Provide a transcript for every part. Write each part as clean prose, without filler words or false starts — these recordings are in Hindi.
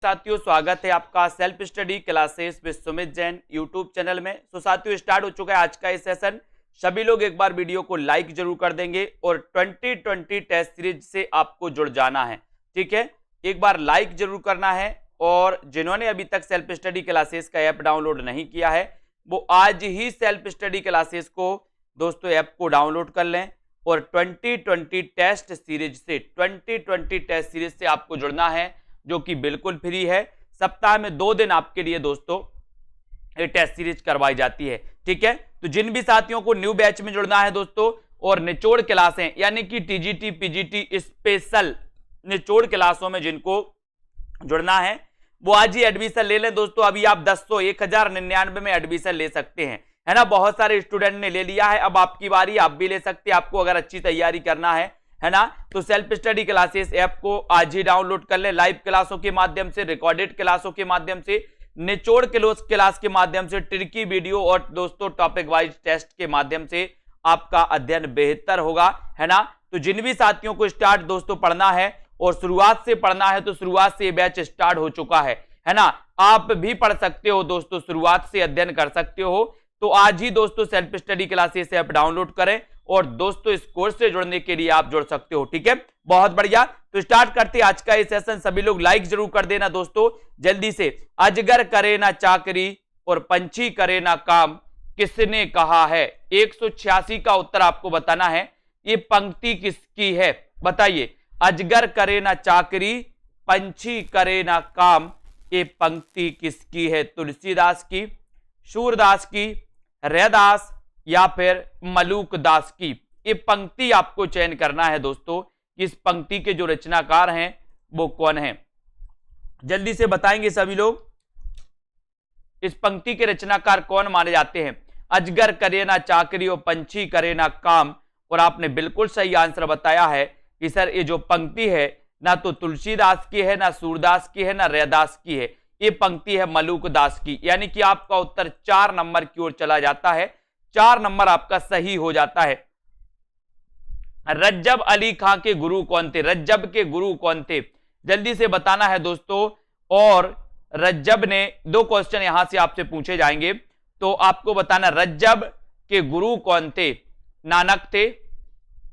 साथियों, स्वागत है आपका self study classes with Sumit Jain YouTube channel में। तो साथियों, स्टार्ट हो चुका है आज का ये सेशन। सभी लोग एक बार वीडियो को लाइक जरूर कर देंगे और 2020 टेस्ट सीरीज से आपको जुड़ जाना है, ठीक है। एक बार लाइक जरूर करना है और जिन्होंने अभी तक सेल्फ स्टडी क्लासेस का ऐप डाउनलोड नहीं किया है वो आज ही सेल्फ स्टडी क्लासेस को दोस्तों ऐप को डाउनलोड कर लें और 2020 टेस्ट सीरीज से आपको जुड़ना है, जो कि बिल्कुल फ्री है। सप्ताह में 2 दिन आपके लिए दोस्तों ये टेस्ट सीरीज करवाई जाती है, ठीक है। तो जिन भी साथियों को न्यू बैच में जुड़ना है दोस्तों और निचोड़ क्लासें यानी कि टीजीटी पीजीटी स्पेशल निचोड़ क्लासों में जिनको जुड़ना है वो आज ही एडमिशन ले लें दोस्तों। अभी आप 1099 में एडमिशन ले सकते हैं, है ना। बहुत सारे स्टूडेंट ने ले लिया है, अब आपकी बारी, आप भी ले सकते हैं। आपको अगर अच्छी तैयारी करना है ना, तो सेल्फ स्टडी क्लासेस ऐप को आज ही डाउनलोड कर ले। लाइव क्लासों के माध्यम से, रिकॉर्डेड क्लासों के माध्यम से, निचोड़ क्लास के माध्यम से, ट्रिकी वीडियो और दोस्तों टॉपिक वाइज टेस्ट के माध्यम से आपका अध्ययन बेहतर होगा, है ना। तो जिन भी साथियों को स्टार्ट दोस्तों पढ़ना है और शुरुआत से पढ़ना है तो शुरुआत से बैच स्टार्ट हो चुका है ना। आप भी पढ़ सकते हो दोस्तों, शुरुआत से अध्ययन कर सकते हो। तो आज ही दोस्तों self study classes app download करें और दोस्तों इस कोर्स से जुड़ने के लिए आप जुड़ सकते हो, ठीक है। बहुत बढ़िया, तो स्टार्ट करते हैं आज का ये सेशन। सभी लोग लाइक जरूर कर देना दोस्तों जल्दी से। अजगर करे ना चाकरी और पंछी करे ना काम, किसने कहा है? 186 का उत्तर आपको बताना है। ये पंक्ति किसकी है बताइए। अजगर करे ना चाकरी, पंछी करे ना काम, ये पंक्ति किसकी है? तुलसीदास की, सूरदास की, रैदास या फिर मलूक दास की? ये पंक्ति आपको चयन करना है दोस्तों। इस पंक्ति के जो रचनाकार हैं वो कौन है? जल्दी से बताएंगे सभी लोग, इस पंक्ति के रचनाकार कौन माने जाते हैं? अजगर करे ना चाकरी और पंछी करे ना काम। और आपने बिल्कुल सही आंसर बताया है कि सर ये जो पंक्ति है ना तो तुलसीदास की है, ना सूरदास की है, ना रैदास की है। ये पंक्ति है मलूक दास की। यानी कि आपका उत्तर 4 नंबर की ओर चला जाता है। 4 नंबर आपका सही हो जाता है। रज्जब अली खां के गुरु कौन थे? रज्जब के गुरु कौन थे? जल्दी से बताना है दोस्तों। और रज्जब ने 2 क्वेश्चन यहां से आपसे पूछे जाएंगे, तो आपको बताना रज्जब के गुरु कौन थे? नानक थे,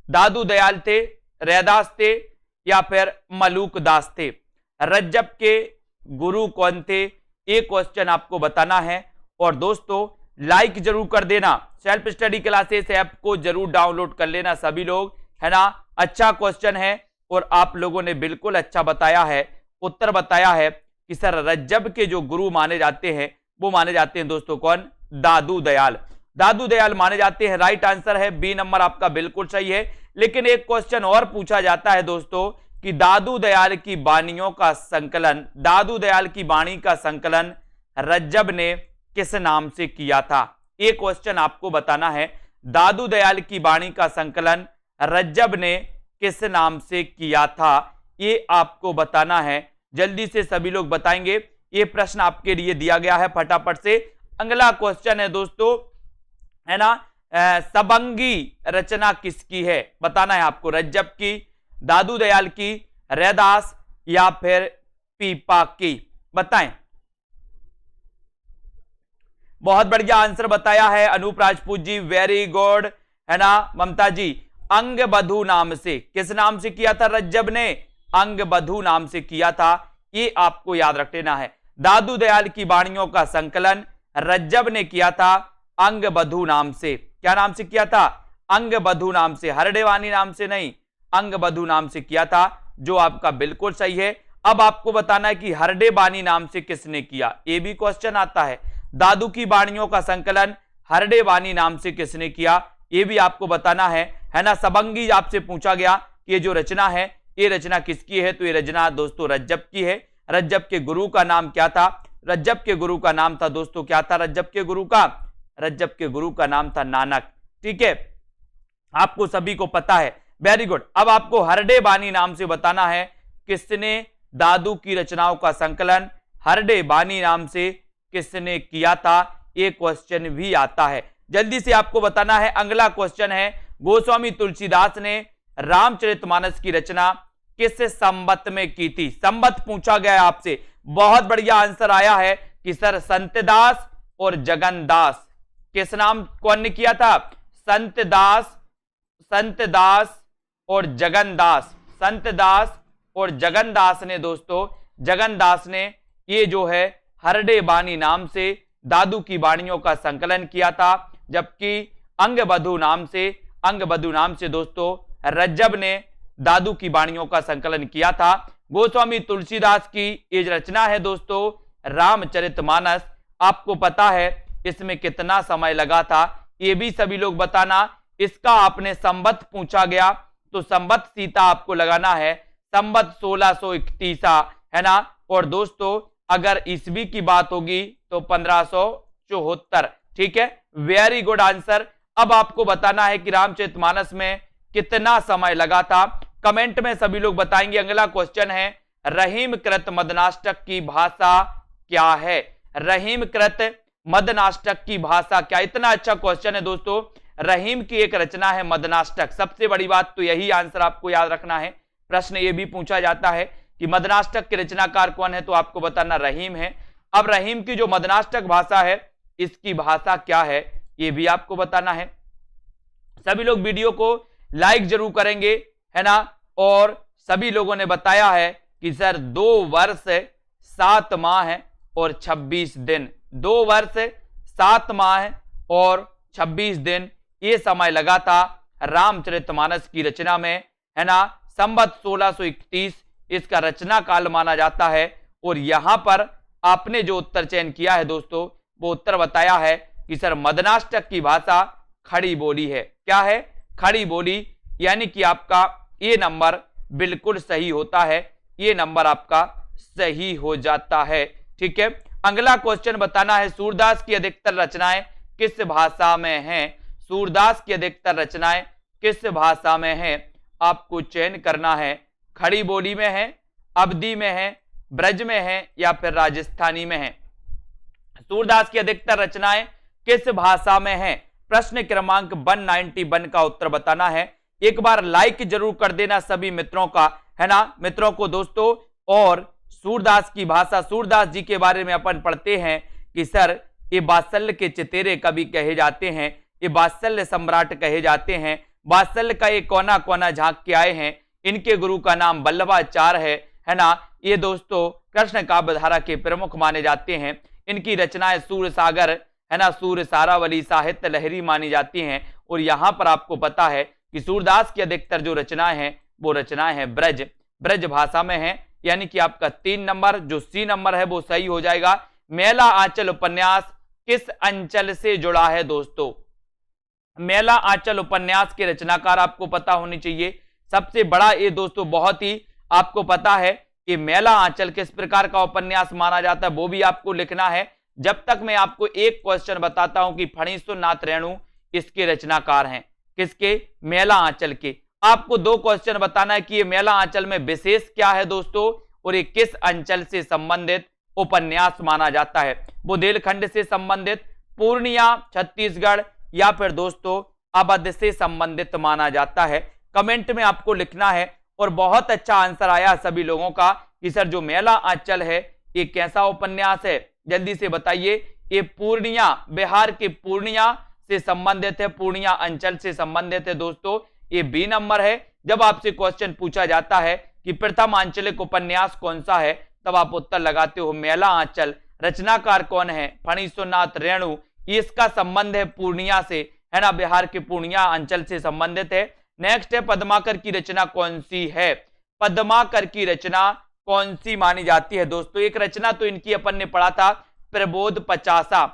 दादू दयाल थे, रैदास थे या फिर मलूक दास थे? रज्जब के गुरु कौन थे? एक क्वेश्चन आपको बताना है। और दोस्तों लाइक जरूर कर देना, सेल्फ स्टडी क्लासेस ऐप को जरूर डाउनलोड कर लेना सभी लोग, है ना। अच्छा क्वेश्चन है और आप लोगों ने बिल्कुल अच्छा बताया है, उत्तर बताया है कि सर रज्जब के जो गुरु माने जाते हैं वो माने जाते हैं दोस्तों कौन? दादू दयाल। दादू दयाल माने जाते हैं। राइट आंसर है बी नंबर आपका बिल्कुल सही है। लेकिन एक क्वेश्चन और पूछा जाता है दोस्तों कि दादू दयाल की बानियों का संकलन, दादू दयाल की बाणी का संकलन रज्जब ने किस नाम से किया था? एक क्वेश्चन आपको बताना है। दादू दयाल की बाणी का संकलन रज्जब ने किस नाम से किया था? ये आपको बताना है। जल्दी से सभी लोग बताएंगे। ये प्रश्न आपके लिए दिया गया है, फटाफट से। अगला क्वेश्चन है दोस्तों, है ना, सबंगी रचना किसकी है? बताना है आपको। रज्जब की, दादू दयाल की, रैदास या फिर पीपा की? बताएं। बहुत बढ़िया आंसर बताया है अनूप राजपूत जी, वेरी गुड, है ना। ममता जी, अंगबधू नाम से, किस नाम से किया था रज्जब ने? अंगबधू नाम से किया था। ये आपको याद रख लेना है। दादू दयाल की बाणियों का संकलन रज्जब ने किया था अंगबधू नाम से। क्या नाम से किया था? अंगबधू नाम से, हरडेवानी नाम से नहीं, अंगबधू नाम से किया था, जो आपका बिल्कुल सही है। अब आपको बताना है कि हरडे बानी नाम से किसने किया? ये भी क्वेश्चन आता है। दादू की बाणियों का संकलन हरडे बानी नाम से किसने किया? ये भी आपको बताना है ना। सबंगी आपसे पूछा गया कि ये जो रचना है ये रचना किसकी है? तो ये रचना दोस्तों रज्जब की है। रज्जब के गुरु का नाम क्या था? रज्जब के गुरु का नाम था दोस्तों, क्या था रज्जब के गुरु का? रज्जब के गुरु का नाम था नानक, ठीक है। आपको सभी को पता है, वेरी गुड। अब आपको हरडे बानी नाम से बताना है किसने दादू की रचनाओं का संकलन हरडे बानी नाम से किसने किया था? एक क्वेश्चन भी आता है। जल्दी से आपको बताना है। अगला क्वेश्चन है, गोस्वामी तुलसीदास ने रामचरितमानस की रचना किस संवत में की थी? संवत पूछा गया आपसे। बहुत बढ़िया आंसर आया है कि सर संतदास और जगन्दास। किस नाम कौन ने किया था? संतदास और जगन्दास। संतदास और जगन्दास ने दोस्तों, जगन्दास ने ये जो है हरडे बानी नाम से दादू की वाणियों का संकलन किया था, जबकि अंगबधु नाम से दोस्तों रज्जब ने दादू की वाणियों का संकलन किया था। गोस्वामी तुलसीदास की ये रचना है दोस्तों रामचरितमानस। आपको पता है इसमें कितना समय लगा था, ये भी सभी लोग बताना। इसका आपने संवत पूछा गया तो संवत सीता आपको लगाना है, संवत 1631 है ना। और दोस्तों अगर ईस्वी की बात होगी तो 1574। ठीक है, वेरी गुड आंसर। अब आपको बताना है कि रामचरितमानस में कितना समय लगा था। कमेंट में सभी लोग बताएंगे। अगला क्वेश्चन है रहीमकृत मदनाष्टक की भाषा क्या है? रहीमकृत मदनाष्टक की भाषा क्या? इतना अच्छा क्वेश्चन है दोस्तों। रहीम की एक रचना है मदनाष्टक। सबसे बड़ी बात तो यही आंसर आपको याद रखना है। प्रश्न ये भी पूछा जाता है कि मदनाष्टक के रचनाकार कौन है, तो आपको बताना रहीम है। अब रहीम की जो मदनाष्टक भाषा है इसकी भाषा क्या है ये भी आपको बताना है। सभी लोग वीडियो को लाइक जरूर करेंगे, है ना। और सभी लोगों ने बताया है कि सर 2 वर्ष 7 माह और 26 दिन, 2 वर्ष 7 माह और 26 दिन ये समय लगा था रामचरितमानस की रचना में, है ना। संवत 1631 इसका रचना काल माना जाता है। और यहां पर आपने जो उत्तर चयन किया है दोस्तों, वो उत्तर बताया है कि सर मदनाष्टक की भाषा खड़ी बोली है। क्या है? खड़ी बोली। यानी कि आपका ये नंबर बिल्कुल सही होता है, ये नंबर आपका सही हो जाता है। ठीक है, अगला क्वेश्चन बताना है सूरदास की अधिकतर रचनाएं किस भाषा में हैं? सूरदास की अधिकतर रचनाएं किस भाषा में हैं? आपको चयन करना है। खड़ी बोली में है, अवधी में है, ब्रज में है या फिर राजस्थानी में है। सूरदास की अधिकतर रचनाएं किस भाषा में हैं? प्रश्न क्रमांक 191 का उत्तर बताना है। एक बार लाइक जरूर कर देना सभी मित्रों का, है ना, मित्रों को दोस्तों। और सूरदास की भाषा, सूरदास जी के बारे में अपन पढ़ते हैं कि सर ये वात्सल्य के चितेरे कवि कहे जाते हैं, ये वात्सल्य सम्राट कहे जाते हैं, वात्सल्य का ये कोना कोना झांक के आए हैं। इनके गुरु का नाम वल्लभाचार्य है ना। ये दोस्तों कृष्ण काव्य धारा के प्रमुख माने जाते हैं। इनकी रचनाएं सूर सागर, है ना, सूर सारावली साहित्य लहरी मानी जाती हैं। और यहां पर आपको पता है कि सूरदास की अधिकतर जो रचनाएं हैं वो रचनाएं हैं ब्रज भाषा में है। यानी कि आपका 3 नंबर जो सी नंबर है वो सही हो जाएगा। मेला आंचल उपन्यास किस अंचल से जुड़ा है दोस्तों? मेला आंचल उपन्यास के रचनाकार आपको पता होनी चाहिए। सबसे बड़ा ये दोस्तों बहुत ही आपको पता है कि मेला आंचल किस प्रकार का उपन्यास माना जाता है, वो भी आपको लिखना है। जब तक मैं आपको एक क्वेश्चन बताता हूं कि फणीश्वरनाथ रेणु इसके रचनाकार हैं, किसके? मेला आंचल के। आपको 2 क्वेश्चन बताना है कि ये मेला आंचल में विशेष क्या है दोस्तों, और ये किस अंचल से संबंधित उपन्यास माना जाता है। बुंदेलखंड से संबंधित, पूर्णिया छत्तीसगढ़ या फिर दोस्तों अवध से संबंधित माना जाता है। कमेंट में आपको लिखना है। और बहुत अच्छा आंसर आया सभी लोगों का कि सर जो मेला आंचल है ये कैसा उपन्यास है, जल्दी से बताइए। ये पूर्णिया, बिहार के पूर्णिया से संबंधित है, पूर्णिया अंचल से संबंधित है दोस्तों। ये बी नंबर है। जब आपसे क्वेश्चन पूछा जाता है कि प्रथम आंचलिक उपन्यास कौन सा है, तब आप उत्तर लगाते हो मेला आंचल। रचनाकार कौन है? फणीश्वरनाथ रेणु। इसका संबंध है पूर्णिया से, है ना, बिहार के पूर्णिया अंचल से संबंधित है। नेक्स्ट है पद्माकर की रचना कौन सी है? पद्माकर की रचना कौन सी मानी जाती है दोस्तों? एक रचना तो इनकी अपन ने पढ़ा था, प्रबोध 50।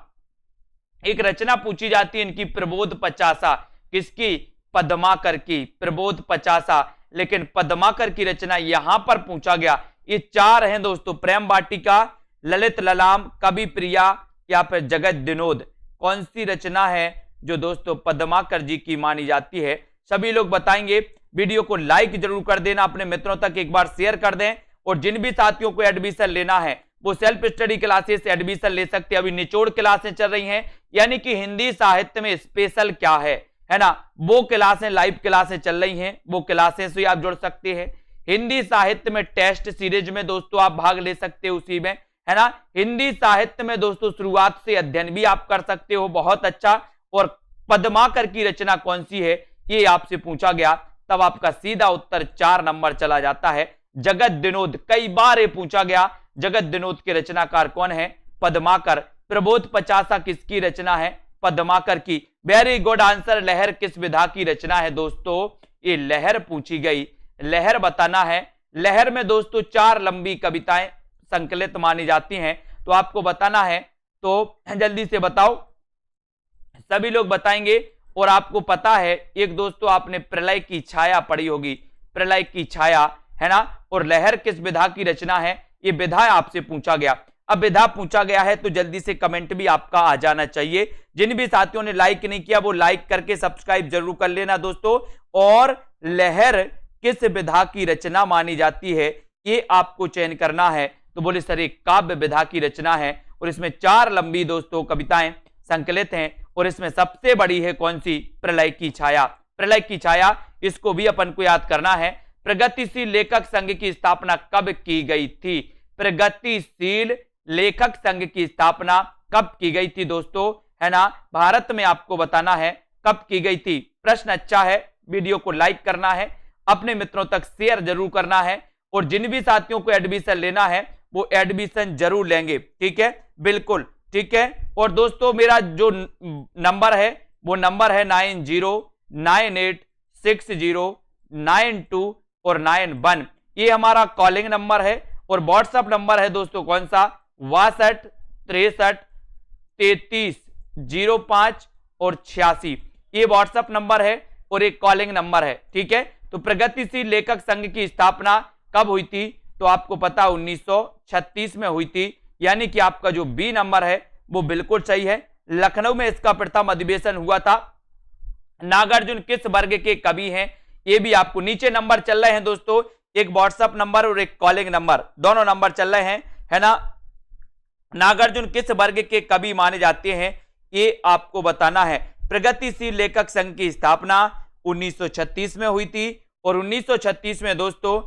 एक रचना पूछी जाती है इनकी प्रबोध 50, किसकी? पद्माकर की, प्रबोध 50। लेकिन पद्माकर की रचना यहां पर पूछा गया, ये 4 हैं दोस्तों, प्रेम वाटिका, ललित ललाम, कवि प्रिया या फिर जगत विनोद। कौन सी रचना है जो दोस्तों पद्माकर जी की मानी जाती है? सभी लोग बताएंगे। वीडियो को लाइक जरूर कर देना, अपने मित्रों तक एक बार शेयर कर दें। और जिन भी साथियों को एडमिशन लेना है वो सेल्फ स्टडी क्लासेस से एडमिशन ले सकते हैं। अभी निचोड़ क्लासें चल रही हैं, यानी कि हिंदी साहित्य में स्पेशल क्या है ना, वो क्लासें, लाइव क्लासें चल रही हैं, वो क्लासें से आप जुड़ सकते हैं। हिंदी साहित्य में टेस्ट सीरीज में दोस्तों आप भाग ले सकते हैं उसी में। है ना। हिंदी साहित्य में दोस्तों शुरुआत से अध्ययन भी आप कर सकते हो, बहुत अच्छा। और पद्माकर की रचना कौन सी है, ये आपसे पूछा गया, तब आपका सीधा उत्तर 4 नंबर चला जाता है, जगत विनोद। कई बार ये पूछा गया, जगत विनोद के रचनाकार कौन है, पद्माकर। प्रबोध पचासा किसकी रचना है, पद्माकर की। Very good answer. लहर किस विधा की रचना है दोस्तों, ये लहर पूछी गई, लहर बताना है। लहर में दोस्तों 4 लंबी कविताएं संकलित मानी जाती हैं, तो आपको बताना है, तो जल्दी से बताओ, सभी लोग बताएंगे। और आपको पता है, एक दोस्तों आपने प्रलय की छाया पढ़ी होगी, प्रलय की छाया, है ना। और लहर किस विधा की रचना है, ये विधा आपसे पूछा गया। अब विधा पूछा गया है तो जल्दी से कमेंट भी आपका आ जाना चाहिए। जिन भी साथियों ने लाइक नहीं किया वो लाइक करके सब्सक्राइब जरूर कर लेना दोस्तों। और लहर किस विधा की रचना मानी जाती है, ये आपको चयन करना है। तो बोले सर एक काव्य विधा की रचना है, और इसमें 4 लंबी दोस्तों कविताएं संकलित हैं, और इसमें सबसे बड़ी है कौन सी, प्रलय की छाया। प्रलय की छाया, इसको भी अपन को याद करना है। प्रगतिशील लेखक संघ की स्थापना कब की गई थी, प्रगतिशील लेखक संघ की स्थापना कब की गई थी दोस्तों, है ना। भारत में आपको बताना है कब की गई थी। प्रश्न अच्छा है, वीडियो को लाइक करना है, अपने मित्रों तक शेयर जरूर करना है, और जिन भी साथियों को एडमिशन लेना है वो एडमिशन जरूर लेंगे, ठीक है, बिल्कुल ठीक है। और दोस्तों मेरा जो नंबर है वो नंबर है 90986092 और 91, ये हमारा कॉलिंग नंबर है। और व्हाट्सएप नंबर है दोस्तों कौन सा, 62633305 और 86, ये व्हाट्सएप नंबर है और एक कॉलिंग नंबर है, ठीक है। तो प्रगतिशील लेखक संघ की स्थापना कब हुई थी, तो आपको पता 1936 में हुई थी, यानी कि आपका जो बी नंबर है वो बिल्कुल सही है। लखनऊ में इसका प्रथम अधिवेशन हुआ था। नागार्जुन किस वर्ग के कवि हैं, ये भी आपको, नीचे नंबर चल रहे हैं दोस्तों, एक व्हाट्सएप नंबर और एक कॉलिंग नंबर, दोनों नंबर चल रहे हैं, है ना। नागार्जुन किस वर्ग के कवि माने जाते हैं, ये आपको बताना है। प्रगतिशील लेखक संघ की स्थापना 1936 में हुई थी, और 1936 में दोस्तों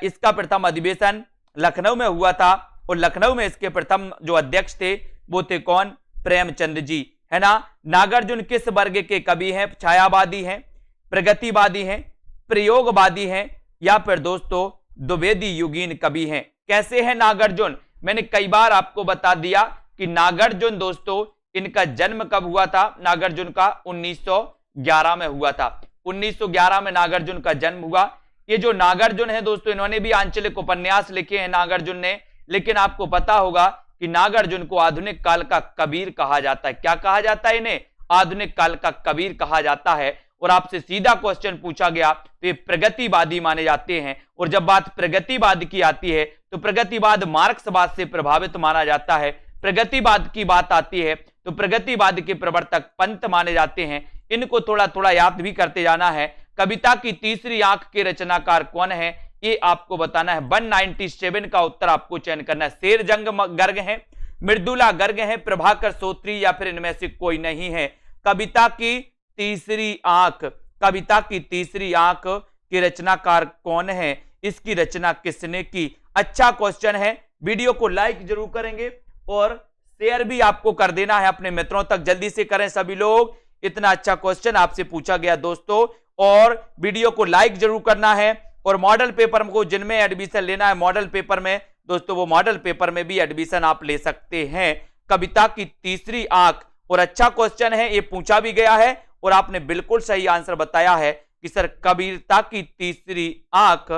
इसका प्रथम अधिवेशन लखनऊ में हुआ था, और लखनऊ में इसके प्रथम जो अध्यक्ष थे वो थे कौन, प्रेमचंद जी, है ना। नागार्जुन किस वर्ग के कवि हैं, छायावादी हैं, प्रगतिवादी हैं, प्रयोगवादी हैं, या फिर दोस्तों द्विवेदी युगीन कवि हैं। कैसे हैं नागार्जुन, मैंने कई बार आपको बता दिया कि नागार्जुन दोस्तों इनका जन्म कब हुआ था, नागार्जुन का 1911 में हुआ था, 1911 में नागार्जुन का जन्म हुआ। ये जो नागार्जुन है दोस्तों, इन्होंने भी आंचलिक उपन्यास लिखे हैं नागार्जुन ने, लेकिन आपको पता होगा कि नागार्जुन को आधुनिक काल का कबीर कहा जाता है। क्या कहा जाता है इन्हें, आधुनिक काल का कबीर कहा जाता है। और आपसे सीधा क्वेश्चन पूछा गया तो ये प्रगतिवादी माने जाते हैं। और जब बात प्रगतिवाद की आती है तो प्रगतिवाद मार्क्सवाद से प्रभावित माना जाता है। प्रगतिवाद की बात आती है तो प्रगतिवाद के प्रवर्तक पंत माने जाते हैं। इनको थोड़ा थोड़ा याद भी करते जाना है। कविता की तीसरी आंख के रचनाकार कौन है, ये आपको बताना है। 197 का उत्तर आपको चयन करना है। शेरजंग गर्ग है, मृदुला गर्ग है, प्रभाकर सोत्री, या फिर इनमें से कोई नहीं है। कविता की तीसरी आंख, कविता की तीसरी आंख के रचनाकार कौन है, इसकी रचना किसने की। अच्छा क्वेश्चन है, वीडियो को लाइक जरूर करेंगे और शेयर भी आपको कर देना है अपने मित्रों तक। जल्दी से करें सभी लोग, इतना अच्छा क्वेश्चन आपसे पूछा गया दोस्तों। और वीडियो को लाइक जरूर करना है। और मॉडल पेपर को जिनमें एडमिशन लेना है मॉडल पेपर में दोस्तों, वो मॉडल पेपर में भी एडमिशन आप ले सकते हैं। कविता की तीसरी आंख, और अच्छा क्वेश्चन है, ये पूछा भी गया है और आपने बिल्कुल सही आंसर बताया है कि सर कविता की तीसरी आंख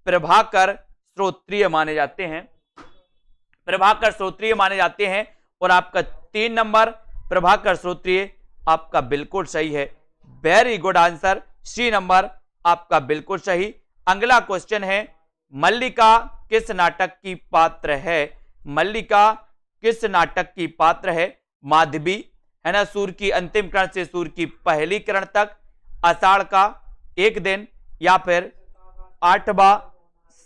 प्रभाकर श्रोत्रिय माने जाते हैं, प्रभाकर श्रोत्रिय माने जाते हैं। और आपका 3 नंबर प्रभाकर श्रोत्रिय आपका बिल्कुल सही है। Very good answer, C number आपका बिल्कुल सही। अगला क्वेश्चन है, मल्लिका किस नाटक की पात्र है, मल्लिका किस नाटक की पात्र है। माधवी, है ना, सूर की अंतिम करण से सूर की पहली करण तक, आषाढ़ का एक दिन, या फिर 8वां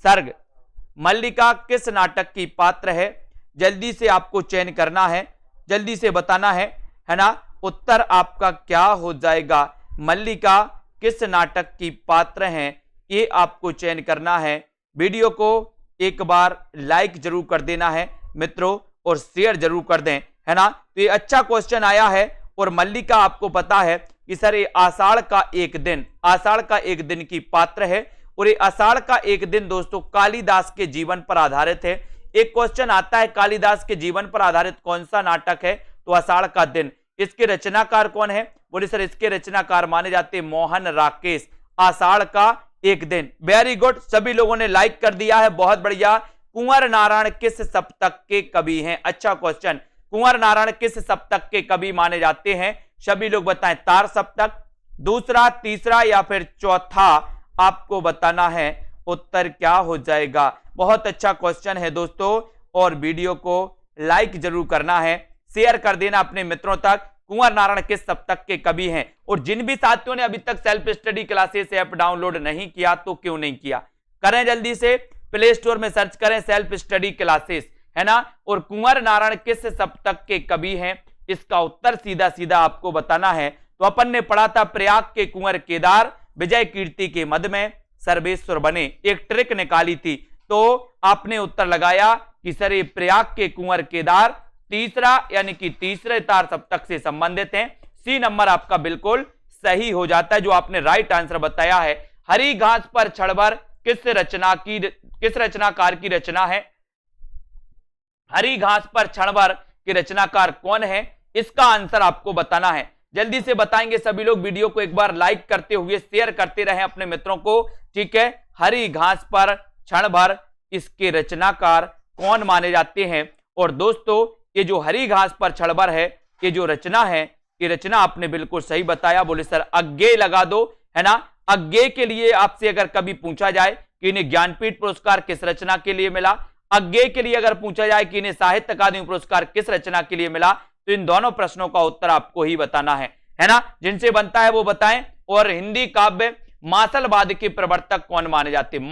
सर्ग। मल्लिका किस नाटक की पात्र है, जल्दी से आपको चयन करना है, जल्दी से बताना है ना। उत्तर आपका क्या हो जाएगा, मल्लिका किस नाटक की पात्र हैं, ये आपको चयन करना है। वीडियो को एक बार लाइक जरूर कर देना है, मित्रों और शेयर जरूर कर दें, है ना। तो ये अच्छा क्वेश्चन आया है। और मल्लिका आपको पता है कि सर ये आषाढ़ का एक दिन, आषाढ़ का एक दिन की पात्र है। और ये आषाढ़ का एक दिन दोस्तों कालिदास के जीवन पर आधारित है। एक क्वेश्चन आता है कालिदास के जीवन पर आधारित कौन सा नाटक है, तो आषाढ़ का दिन। इसके रचनाकार कौन है, बोले सर इसके रचनाकार माने जाते मोहन राकेश। आषाढ़ का एक दिन, वेरी गुड, सभी लोगों ने लाइक कर दिया है, बहुत बढ़िया। कुंवर नारायण किस सप्तक के कवि हैं, अच्छा क्वेश्चन। कुंवर नारायण किस सप्तक के कवि माने जाते हैं, सभी लोग बताएं। तार सप्तक, दूसरा, तीसरा या फिर चौथा, आपको बताना है। उत्तर क्या हो जाएगा। बहुत अच्छा क्वेश्चन है दोस्तों, और वीडियो को लाइक जरूर करना है, शेयर कर देना अपने मित्रों तक। कुंवर नारायण किस सप्तक के कवि हैं। और जिन भी साथियों ने अभी तक self study classes app download नहीं किया तो क्यों नहीं किया, करें जल्दी से, प्ले स्टोर में सर्च करें सेल्फ स्टडी क्लासेस, है ना। और कुंवर नारायण किस सप्तक के कवि हैं, इसका उत्तर सीधा सीधा आपको बताना है। तो अपन ने पढ़ा था प्रयाग के कुंवर केदार विजय कीर्ति के मद में सर्वेश्वर बने, एक ट्रिक निकाली थी। तो आपने उत्तर लगाया कि सर ये प्रयाग के कुंवर केदार तीसरा यानी कि तीसरे तार सप्तक से संबंधित हैं। सी नंबर आपका बिल्कुल सही हो जाता है, जो आपने राइट आंसर बताया है। हरी घास पर क्षणभर किस रचनाकार की रचना है। हरी घास पर क्षणभर के रचनाकार कौन है, इसका आंसर आपको बताना है। जल्दी से बताएंगे सभी लोग, वीडियो को एक बार लाइक करते हुए शेयर करते रहें अपने मित्रों को, ठीक है। हरी घास पर क्षणभर, इसके रचनाकार कौन माने जाते हैं। और दोस्तों ये जो हरी घास पर क्षणभर है, ये जो रचना है, ये रचना आपने बिल्कुल सही बताया। बोले सर अज्ञेय लगा दो, है ना। अज्ञेय के लिए आपसे अगर कभी पूछा जाए कि इन्हें ज्ञानपीठ पुरस्कार किस रचना के लिए मिला, अज्ञेय के लिए अगर पूछा जाए कि इन्हें साहित्य अकादमी पुरस्कार किस रचना के लिए मिला, तो इन दोनों प्रश्नों का उत्तर आपको ही बताना है ना। जिनसे बनता है वो बताएं। और हिंदी काव्य मासलवाद के प्रवर्तक कौन माने जाते हैं,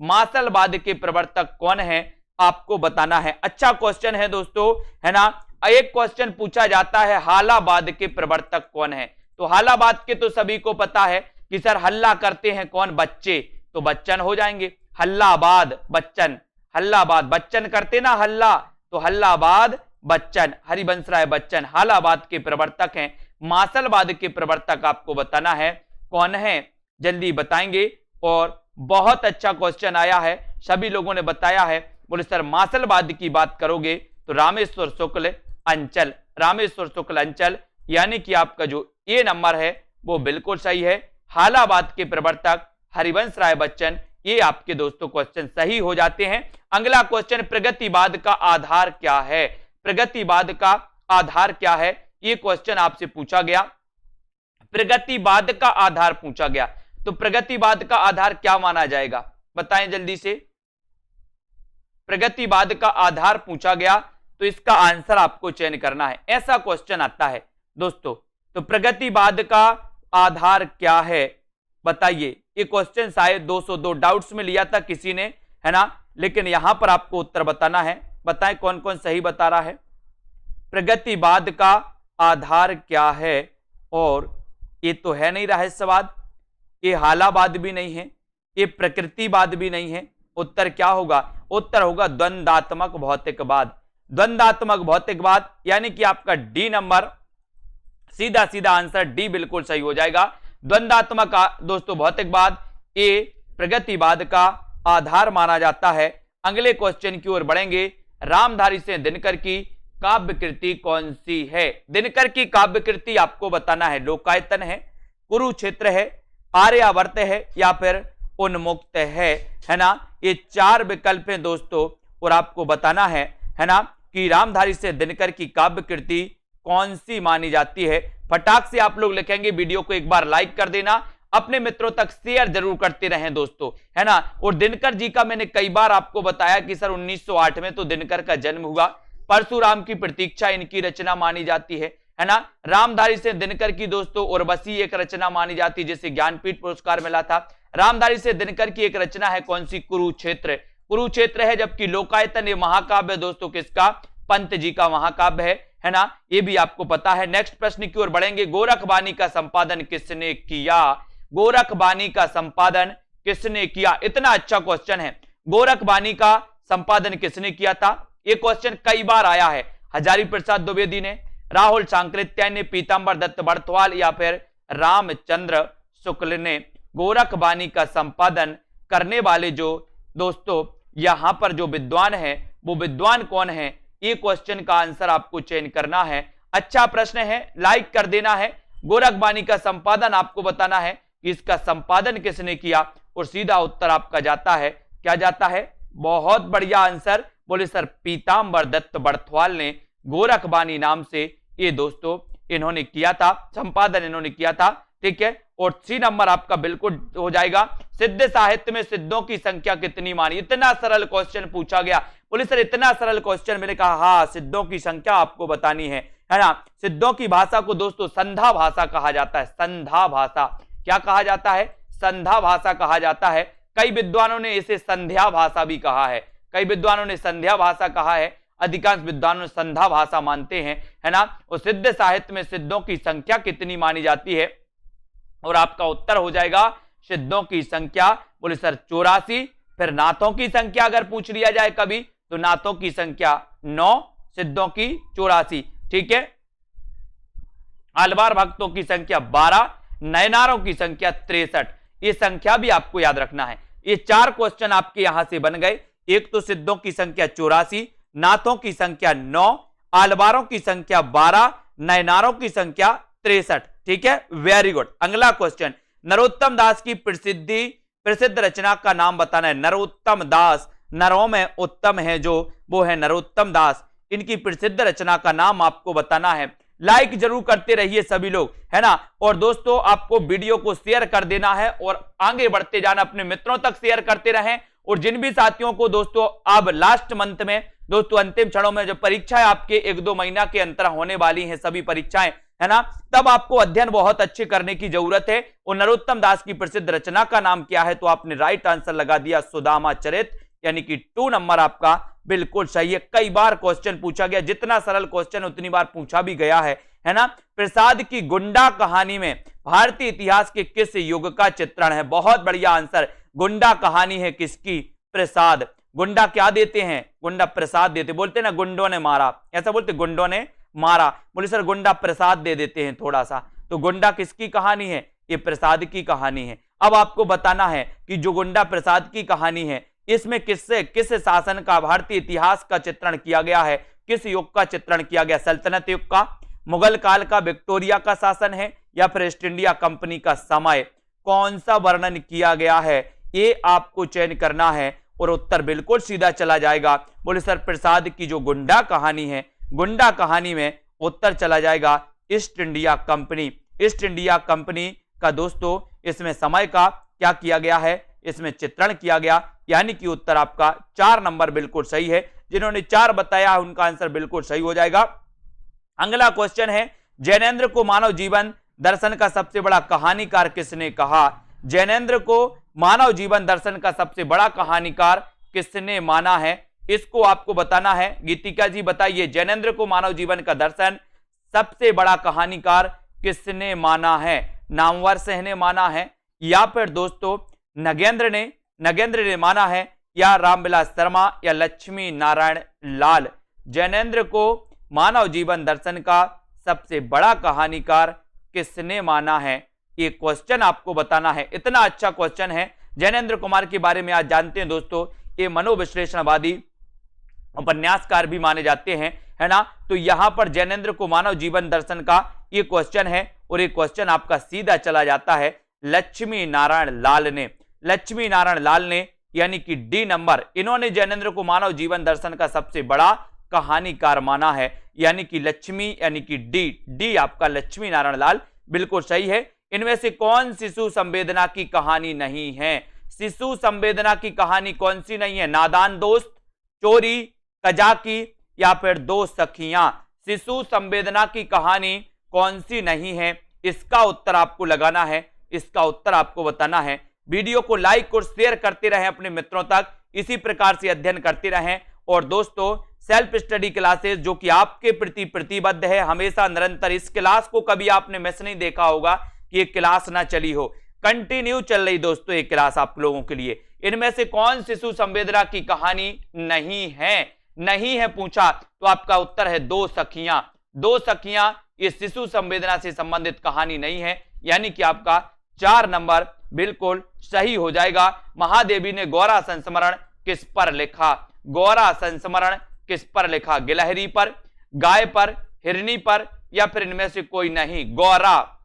मासलवाद के प्रवर्तक कौन है, आपको बताना है। अच्छा क्वेश्चन है दोस्तों, है ना। एक क्वेश्चन पूछा जाता है हालाबाद के प्रवर्तक कौन है। तो हालाबाद के तो सभी को पता है कि सर हल्ला करते हैं कौन, बच्चे, तो बच्चन हो जाएंगे। हल्लाबाद बच्चन, हल्लाबाद बच्चन करते ना हल्ला, तो हल्लाबाद बच्चन, हरिवंश राय बच्चन हालाबाद के प्रवर्तक हैं। मासलवाद के प्रवर्तक आपको बताना है कौन है, जल्दी बताएंगे। और बहुत अच्छा क्वेश्चन आया है, सभी लोगों ने बताया है। बोले सर मासलवाद की बात करोगे तो रामेश्वर शुक्ल अंचल, रामेश्वर शुक्ल अंचल, यानी कि आपका जो ए नंबर है वो बिल्कुल सही है। हालाबाद के प्रवर्तक हरिवंश राय बच्चन, ये आपके दोस्तों क्वेश्चन सही हो जाते हैं। अगला क्वेश्चन, प्रगतिवाद का आधार क्या है, प्रगतिवाद का आधार क्या है, ये क्वेश्चन आपसे पूछा गया। प्रगतिवाद का आधार पूछा गया, तो प्रगतिवाद का आधार क्या माना जाएगा, बताएं जल्दी से। प्रगतिवाद का आधार पूछा गया तो इसका आंसर आपको चयन करना है, ऐसा क्वेश्चन आता है दोस्तों। तो प्रगतिवाद का आधार क्या है बताइए। ये क्वेश्चन शायद 202 डाउट्स में लिया था किसी ने, है ना, लेकिन यहां पर आपको उत्तर बताना है। बताएं कौन कौन सही बता रहा है। प्रगतिवाद का आधार क्या है, और ये तो है नहीं रहस्यवाद, ये हालावाद भी नहीं है, ये प्रकृतिवाद भी नहीं है। उत्तर क्या होगा, उत्तर होगा द्वंद्वात्मक भौतिकवाद, द्वंद्वात्मक भौतिकवाद, यानी कि आपका डी नंबर, सीधा सीधा आंसर डी बिल्कुल सही हो जाएगा। द्वंद्वात्मक दोस्तों भौतिकवाद ये प्रगतिवाद का आधार माना जाता है। अगले क्वेश्चन की ओर बढ़ेंगे। रामधारी से दिनकर की काव्य कृति कौन सी है। दिनकर की काव्य कृति आपको बताना है, लोकायतन है, कुरुक्षेत्र है, आर्यावर्त है या फिर उन्मुक्त है ना। ये चार विकल्प हैं दोस्तों, और आपको बताना है ना, कि रामधारी से दिनकर की काव्य कृति कौन सी मानी जाती है। फटाक से आप लोग लिखेंगे, वीडियो को एक बार लाइक कर देना, अपने मित्रों तक शेयर जरूर करते रहें दोस्तों, है ना। और दिनकर जी का मैंने कई बार आपको बताया कि सर 1908 में तो दिनकर का जन्म हुआ। परशुराम की प्रतीक्षा इनकी रचना मानी जाती है ना। रामधारी से दिनकर की दोस्तों उर्वशी एक रचना मानी जाती है, जिसे ज्ञानपीठ पुरस्कार मिला था। रामधारी से दिनकर की एक रचना है कौन सी, कुरुक्षेत्र, कुरुक्षेत्र है। जबकि लोकायतन ये महाकाव्य दोस्तों किसका, पंत जी का महाकाव्य है ना, ये भी आपको पता है। नेक्स्ट प्रश्न की ओर बढ़ेंगे। गोरखबानी का संपादन किसने किया, गोरखबानी का संपादन किसने किया। इतना अच्छा क्वेश्चन है, गोरखबानी का संपादन किसने किया था, ये क्वेश्चन कई बार आया है। हजारी प्रसाद द्विवेदी ने, राहुल सांकृत्यायन ने, पीतांबर दत्त बड़थवाल या फिर रामचंद्र शुक्ल ने गोरख बानी का संपादन करने वाले जो दोस्तों यहां पर जो विद्वान है वो विद्वान कौन है? ये क्वेश्चन का आंसर आपको चयन करना है। अच्छा प्रश्न है, लाइक कर देना है। गोरख बानी का संपादन आपको बताना है कि इसका संपादन किसने किया, और सीधा उत्तर आपका जाता है, क्या जाता है? बहुत बढ़िया आंसर। बोले सर पीतांबर दत्त बड़थवाल ने गोरख बानी नाम से ये दोस्तों इन्होंने किया था, संपादन इन्होंने किया था। ठीक है, और सी नंबर आपका बिल्कुल हो जाएगा। सिद्ध साहित्य में सिद्धों की संख्या कितनी मानी? इतना सरल क्वेश्चन पूछा गया। बोले सर इतना सरल क्वेश्चन, मैंने कहा हाँ सिद्धों की संख्या आपको बतानी है ना। सिद्धों की भाषा को दोस्तों संधा भाषा कहा जाता है। संधा भाषा क्या कहा जाता है? संधा भाषा कहा जाता है। कई विद्वानों ने इसे संध्या भाषा भी कहा है, कई विद्वानों ने संध्या भाषा कहा है, अधिकांश विद्वानों संधा भाषा मानते हैं, है ना। और सिद्ध साहित्य में सिद्धों की संख्या कितनी मानी जाती है? और आपका उत्तर हो जाएगा सिद्धों की संख्या। बोले सर 84। फिर नाथों की संख्या अगर पूछ लिया जाए कभी तो नाथों की संख्या 9, सिद्धों की 84। ठीक है, आलवार भक्तों की संख्या 12, नयनारों की संख्या 63। ये संख्या भी आपको याद रखना है। ये 4 क्वेश्चन आपके यहां से बन गए। एक तो सिद्धों की संख्या 84, नाथों की संख्या 9, आलवारों की संख्या 12, नयनारों की संख्या 63। ठीक है, वेरी गुड। अगला क्वेश्चन, नरोत्तम दास की प्रसिद्ध रचना का नाम बताना है। नरोत्तम दास, नरों में उत्तम है जो, वो है नरोत्तम दास। इनकी प्रसिद्ध रचना का नाम आपको बताना है। लाइक जरूर करते रहिए सभी लोग, है ना। और दोस्तों आपको वीडियो को शेयर कर देना है और आगे बढ़ते जाना, अपने मित्रों तक शेयर करते रहें। और जिन भी साथियों को दोस्तों अब लास्ट मंथ में दोस्तों अंतिम क्षणों में जो परीक्षाएं आपके 1-2 महीना के अंतर होने वाली हैं, सभी परीक्षाएं, है ना, तब आपको अध्ययन बहुत अच्छे करने की जरूरत है। और नरोत्तम दास की प्रसिद्ध रचना का नाम क्या है? तो आपने राइट आंसर लगा दिया सुदामा चरित, यानी कि 2 नंबर आपका बिल्कुल सही है। कई बार क्वेश्चन पूछा गया, जितना सरल क्वेश्चन उतनी बार पूछा भी गया है ना। प्रसाद की गुंडा कहानी में भारतीय इतिहास के किस युग का चित्रण है? बहुत बढ़िया आंसर। गुंडा कहानी है किसकी? प्रसाद। गुंडा क्या देते हैं? गुंडा प्रसाद देते। बोलते ना गुंडों ने मारा, ऐसा बोलते गुंडों ने मारा। बोले सर गुंडा प्रसाद दे देते हैं थोड़ा सा। तो गुंडा किसकी कहानी है? ये प्रसाद की कहानी है। अब आपको बताना है कि जो गुंडा प्रसाद की कहानी है इसमें किस शासन का, भारतीय इतिहास का चित्रण किया गया है? किस युग का चित्रण किया गया? सल्तनत युग का, मुगल काल का, विक्टोरिया का शासन है, या फिर ईस्ट इंडिया कंपनी का समय? कौन सा वर्णन किया गया है ये आपको चयन करना है और उत्तर बिल्कुल सीधा चला जाएगा। बोले सर प्रसाद की जो गुंडा कहानी है, गुंडा कहानी में उत्तर चला जाएगा east India company. East India company का दोस्तों इसमें समय का क्या किया गया है? इसमें चित्रण किया गया, यानी कि उत्तर आपका 4 नंबर बिल्कुल सही है। जिन्होंने 4 बताया उनका आंसर बिल्कुल सही हो जाएगा। अगला क्वेश्चन है, जैनेन्द्र को मानव जीवन दर्शन का सबसे बड़ा कहानीकार किसने कहा? जैनेन्द्र को मानव जीवन दर्शन का सबसे बड़ा कहानीकार किसने माना है? इसको आपको बताना है। गीतिका जी बताइए, जैनेन्द्र को मानव जीवन का दर्शन सबसे बड़ा कहानीकार किसने माना है? नामवर सिंह ने माना है, या फिर दोस्तों नगेंद्र ने माना है, या रामविलास शर्मा, या लक्ष्मी नारायण लाल? जैनेन्द्र को मानव जीवन दर्शन का सबसे बड़ा कहानीकार किसने माना है? ये क्वेश्चन आपको बताना है। इतना अच्छा क्वेश्चन है। जैनेन्द्र कुमार के बारे में आज जानते हैं दोस्तों, ये मनोविश्लेषणवादी उपन्यासकार भी माने जाते हैं, है ना। तो यहां पर जैनेन्द्र को मानव जीवन दर्शन का ये क्वेश्चन है, और ये क्वेश्चन आपका सीधा चला जाता है लक्ष्मी नारायण लाल ने। लक्ष्मी नारायण लाल ने, यानी कि डी नंबर, इन्होंने जैनेन्द्र को मानव जीवन दर्शन का सबसे बड़ा कहानीकार माना है, यानी कि लक्ष्मी, यानी कि डी आपका लक्ष्मी नारायण लाल बिल्कुल सही है। इनमें से कौन शिशु संवेदना की कहानी नहीं है? शिशु संवेदना की कहानी कौन सी नहीं है? नादान दोस्त, चोरी, कजाकी, या फिर दो सखियां? शिशु संवेदना की कहानी कौन सी नहीं है? इसका उत्तर आपको लगाना है, इसका उत्तर आपको बताना है। वीडियो को लाइक और शेयर करते रहें अपने मित्रों तक, इसी प्रकार से अध्ययन करते रहें। और दोस्तों सेल्फ स्टडी क्लासेस जो कि आपके प्रति प्रतिबद्ध है, हमेशा निरंतर, इस क्लास को कभी आपने मिस नहीं देखा होगा कि ये क्लास ना चली हो, कंटिन्यू चल रही दोस्तों ये क्लास आप लोगों के लिए। इनमें से कौन शिशु संवेदना की कहानी नहीं है? नहीं है पूछा तो आपका उत्तर है दो सखियां। दो सखियां ये शिशु संवेदना से संबंधित कहानी नहीं है, यानी कि आपका 4 नंबर बिल्कुल सही हो जाएगा। महादेवी ने गौरा संस्मरण किस पर लिखा? गौरा संस्मरण किस पर लिखा? गिलहरी पर, गाय पर, हिरनी पर, या फिर इनमें से कोई नहीं? गौरा।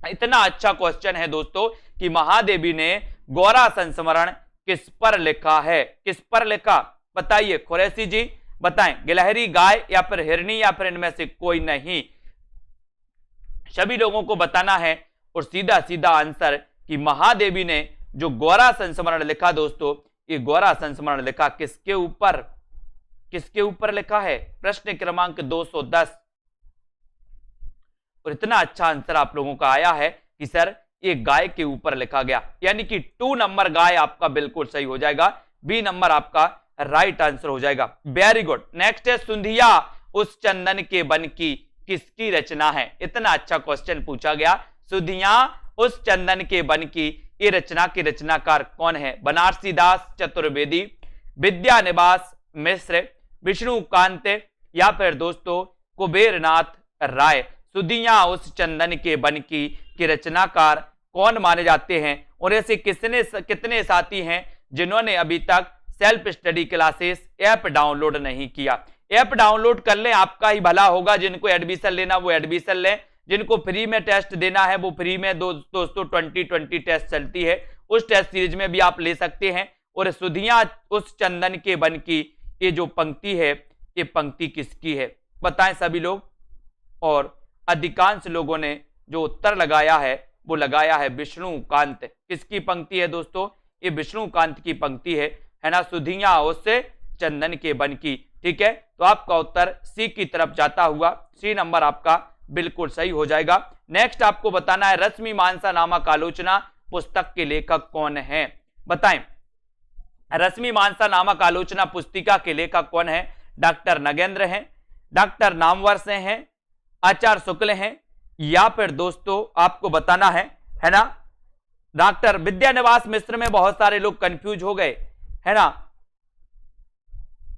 इतना अच्छा क्वेश्चन है दोस्तों कि महादेवी ने गौरा संस्मरण किस पर लिखा है? किस पर लिखा बताइए कुरैशी जी, बताएं। गिलहरी, गाय या फिर हिरनी या फिर इनमें से कोई नहीं? सभी लोगों को बताना है और सीधा सीधा आंसर कि महादेवी ने जो गौरा संस्मरण लिखा दोस्तों, ये गौरा संस्मरण लिखा किसके ऊपर? किसके ऊपर लिखा है? प्रश्न क्रमांक 210। और इतना अच्छा आंसर आप लोगों का आया है कि सर ये गाय के ऊपर लिखा गया, यानी कि 2 नंबर गाय आपका बिल्कुल सही हो जाएगा। बी नंबर आपका राइट आंसर हो जाएगा। Very good. नेक्स्ट है सुंधिया उस चंदन के बन की किसकी रचना है? इतना अच्छा क्वेश्चन पूछा गया। सुंधिया उस चंदन के बन की ये रचना के रचनाकार कौन है? बनारसी दास चतुर्वेदी, विद्यानिवास मिश्र, विष्णुकांत या फिर दोस्तों कुबेरनाथ राय। सुंधिया उस चंदन के बन की रचनाकार कौन माने जाते हैं? और ऐसे कितने साथी हैं जिन्होंने अभी तक self study classes app download नहीं किया? ऐप डाउनलोड कर लें, आपका ही भला होगा। जिनको एडमिशन लेना वो एडमिशन लें, जिनको फ्री में टेस्ट देना है वो फ्री में दोस्तों 2020 टेस्ट चलती है, उस टेस्ट सीरीज में भी आप ले सकते हैं। और सुंधिया उस चंदन के बन की ये जो पंक्ति है, ये पंक्ति किसकी है? बताएं सभी लोग। और अधिकांश लोगों ने जो उत्तर लगाया है वो लगाया है विष्णुकांत। किसकी पंक्ति है दोस्तों? ये विष्णुकांत की पंक्ति है ना, सुंधिया उस चंदन के बन की। ठीक है, तो आपका उत्तर सी की तरफ जाता हुआ सी नंबर आपका बिल्कुल सही हो जाएगा। नेक्स्ट आपको बताना है रश्मि मानसा नामक आलोचना पुस्तक के लेखक कौन है? बताएं। रश्मि मानसा नामक आलोचना पुस्तिका के लेखक कौन है? डॉक्टर नगेंद्र हैं, डॉक्टर नामवर से हैं, आचार्य शुक्ल हैं, या फिर दोस्तों आपको बताना है ना डॉक्टर विद्यानिवास मिश्र। में बहुत सारे लोग कंफ्यूज हो गए है ना,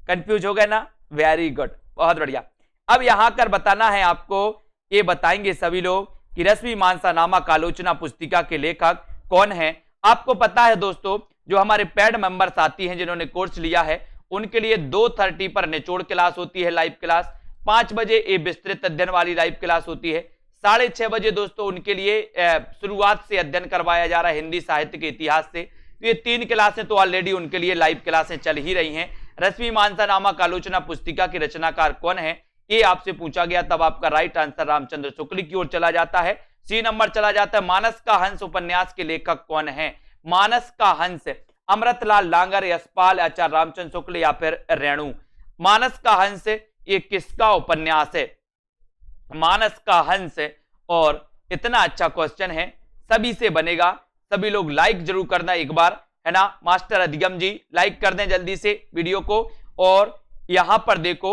कंफ्यूज हो गए ना। वेरी गुड, बहुत बढ़िया। अब यहां कर बताना है आपको, ये बताएंगे सभी लोग कि रश्मि मानसा नामक आलोचना पुस्तिका के लेखक कौन है। आपको पता है दोस्तों, जो हमारे पेड मेंबर साथी हैं जिन्होंने कोर्स लिया है, उनके लिए 2:30 पर निचोड़ क्लास होती है, लाइव क्लास। 5 बजे ये विस्तृत अध्ययन वाली लाइव क्लास होती है। 6:30 बजे दोस्तों उनके लिए शुरुआत से अध्ययन करवाया जा रहा है हिंदी साहित्य के इतिहास से। तो ये 3 क्लासें तो ऑलरेडी उनके लिए लाइव क्लासें चल ही रही हैं। रश्मि मानसा नामक आलोचना पुस्तिका के रचनाकार कौन है, ये आपसे पूछा गया, तब आपका राइट आंसर रामचंद्र शुक्ल की ओर चला जाता है। सी नंबर चला जाता है। मानस का हंस उपन्यास के लेखक कौन है? मानस का हंस अमृतलाल लांगर, यशपाल, आचार्य रामचंद्र शुक्ल या फिर रेणु। मानस का हंस ये किसका उपन्यास है? मानस का हंस। और इतना अच्छा क्वेश्चन है, सभी से बनेगा। सभी लोग लाइक जरूर करना एक बार, है ना। मास्टर अधिगम जी लाइक कर दें जल्दी से वीडियो को। और यहां पर देखो,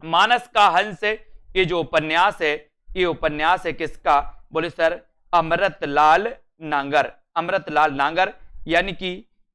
मानस का हंस ये जो उपन्यास है, ये उपन्यास है किसका? बोले सर अमृतलाल नांगर। अमृतलाल नांगर, यानी कि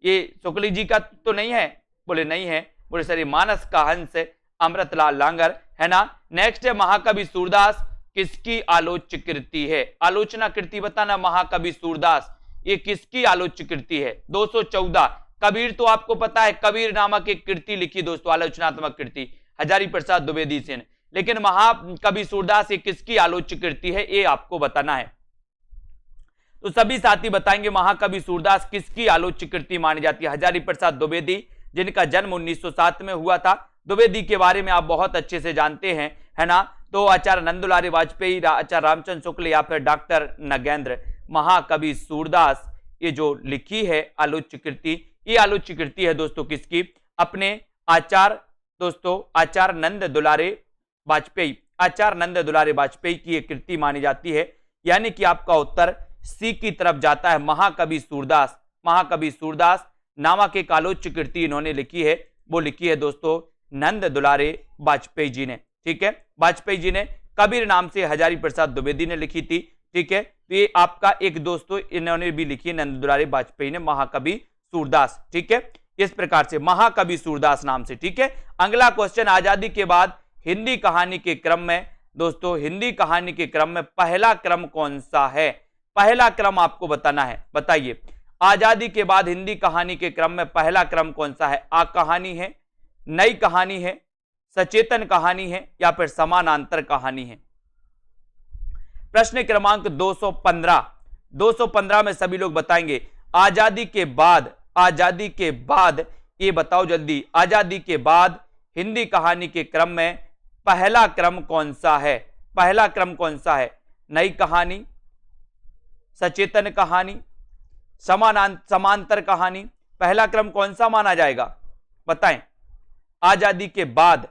ये शुक्ल जी का तो नहीं है? बोले नहीं है। बोले सर ये मानस का हंस अमृतलाल नांगर, है ना। नेक्स्ट है महाकवि सूरदास किसकी आलोच्य कृति है? आलोचना कृति बताना। महाकवि सूरदास ये किसकी आलोच्य कृति है? 214। कबीर तो आपको पता है, कबीर नामक एक कृति लिखी दोस्तों, आलोचनात्मक कृति, हजारी प्रसाद द्विवेदी से। लेकिन महाकवि सूरदास ये किसकी आलोच्य कृति है, ये आपको बताना है। तो सभी साथी बताएंगे महाकवि सूरदास किसकी आलोच्य कृति मानी जाती है? हजारी प्रसाद द्विवेदी, जिनका जन्म 1907 में हुआ था। द्विवेदी के बारे में आप बहुत अच्छे से जानते हैं, है ना। तो आचार्य नंदुलारी वाजपेयी, आचार्य रामचंद्र शुक्ल या फिर डॉक्टर नगेंद्र। महाकवि सूरदास ये जो लिखी है आलोच्य कृति, ये आलोच्य कृति है दोस्तों किसकी? अपने आचार्य दोस्तों आचार्य नंद दुलारे वाजपेयी, आचार्य नंद दुलारे वाजपेयी की ये कृति मानी जाती है। यानी कि आपका उत्तर सी की तरफ जाता है, महाकवि सूरदास। महाकवि सूरदास नामक एक आलोच्य कृति इन्होंने लिखी है, वो लिखी है दोस्तों नंद दुलारे वाजपेयी जी ने। ठीक है, वाजपेयी जी ने। कबीर नाम से हजारी प्रसाद द्विवेदी ने लिखी थी। ठीक है, तो ये आपका एक दोस्तों इन्होंने भी लिखी है, नंद दुलारे वाजपेयी ने, महाकवि सूरदास। ठीक है, इस प्रकार से, महाकवि सूरदास नाम से। ठीक है, अगला क्वेश्चन, आजादी के बाद हिंदी कहानी के क्रम में, दोस्तों हिंदी कहानी के क्रम में पहला क्रम कौन सा है? पहला क्रम आपको बताना है, बताइए। आजादी के बाद हिंदी कहानी के क्रम में पहला क्रम कौन सा है? आ कहानी है, नई कहानी है, सचेतन कहानी है, या फिर समानांतर कहानी है? प्रश्न क्रमांक 215, 215 में सभी लोग बताएंगे आजादी के बाद, आजादी के बाद, ये बताओ जल्दी, आजादी के बाद हिंदी कहानी के क्रम में पहला क्रम कौन सा है? पहला क्रम कौन सा है? नई कहानी, सचेतन कहानी, समांतर कहानी, पहला क्रम कौन सा माना जाएगा? बताएं। आजादी के बाद,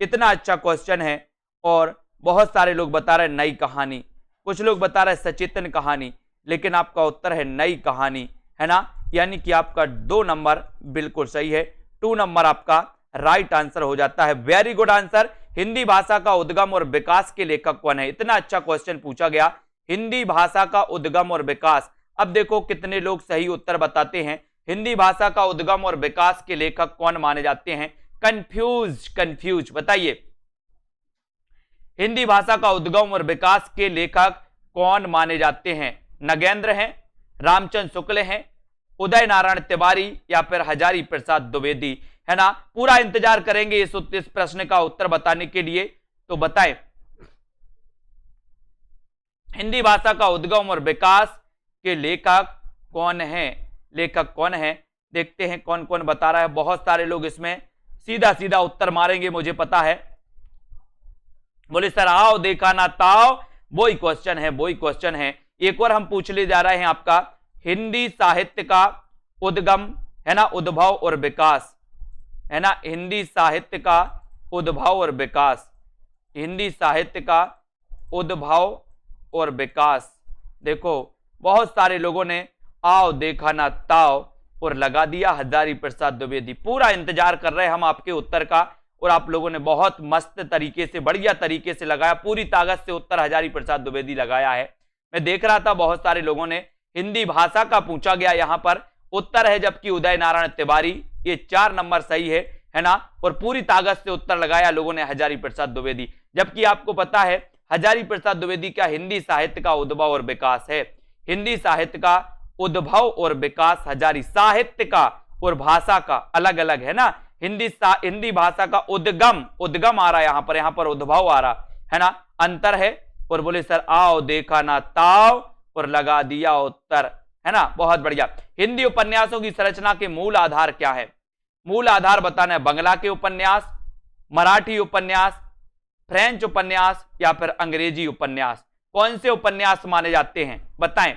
इतना अच्छा क्वेश्चन है और बहुत सारे लोग बता रहे नई कहानी, कुछ लोग बता रहे सचेतन कहानी, लेकिन आपका उत्तर है नई कहानी, है ना? यानी कि आपका 2 नंबर बिल्कुल सही है, 2 नंबर आपका राइट आंसर हो जाता है। Very good answer. हिंदी भाषा का उद्गम और विकास के लेखक कौन है? इतना अच्छा क्वेश्चन पूछा गया, हिंदी भाषा का उद्गम और विकास। अब देखो कितने लोग सही उत्तर बताते हैं। हिंदी भाषा का उद्गम और विकास के लेखक कौन माने जाते हैं? कंफ्यूज बताइए, हिंदी भाषा का उद्गम और विकास के लेखक कौन माने जाते हैं? नगेंद्र हैं, रामचंद्र शुक्ल हैं, उदय नारायण तिवारी, या फिर हजारी प्रसाद द्विवेदी, है ना? पूरा इंतजार करेंगे इस प्रश्न का उत्तर बताने के लिए, तो बताएं हिंदी भाषा का उद्गम और विकास के लेखक कौन है? लेखक कौन है? देखते हैं कौन कौन बता रहा है। बहुत सारे लोग इसमें सीधा सीधा उत्तर मारेंगे, मुझे पता है। बोले सर आओ देखा ना ताओ, वही क्वेश्चन है, वही क्वेश्चन है। एक और हम पूछने जा रहे हैं आपका, हिंदी साहित्य का उद्गम, है ना, उद्भव और विकास, है ना? हिंदी साहित्य का उद्भव और विकास, हिंदी साहित्य का उद्भव और विकास। देखो बहुत सारे लोगों ने आओ देखा ना ताओ और लगा दिया हजारी प्रसाद द्विवेदी। पूरा इंतजार कर रहे हैं हम आपके उत्तर का, और आप लोगों ने बहुत मस्त तरीके से, बढ़िया तरीके से लगाया, पूरी ताकत से उत्तर हजारी प्रसाद द्विवेदी लगाया है। मैं देख रहा था बहुत सारे लोगों ने हिंदी भाषा का पूछा गया, यहां पर उत्तर है जबकि उदय नारायण तिवारी, ये 4 नंबर सही है ना? और पूरी ताकत से उत्तर लगाया लोगों ने हजारी प्रसाद द्विवेदी, जबकि आपको पता है हजारी प्रसाद द्विवेदी का हिंदी साहित्य का उद्भव और विकास है। हिंदी साहित्य का उद्भव और विकास, हजारी साहित्य का और भाषा का अलग अलग है ना? हिंदी भाषा का उद्गम आ रहा है, यहां पर उद्भव आ रहा है ना, अंतर है। और बोले सर आओ देखा ना ताओ और लगा दिया उत्तर, है ना? बहुत बढ़िया। हिंदी उपन्यासों की संरचना के मूल आधार क्या है? मूल आधार बताना है। बंगला के उपन्यास, मराठी उपन्यास, फ्रेंच उपन्यास, या फिर अंग्रेजी उपन्यास? कौन से उपन्यास माने जाते हैं? बताएं।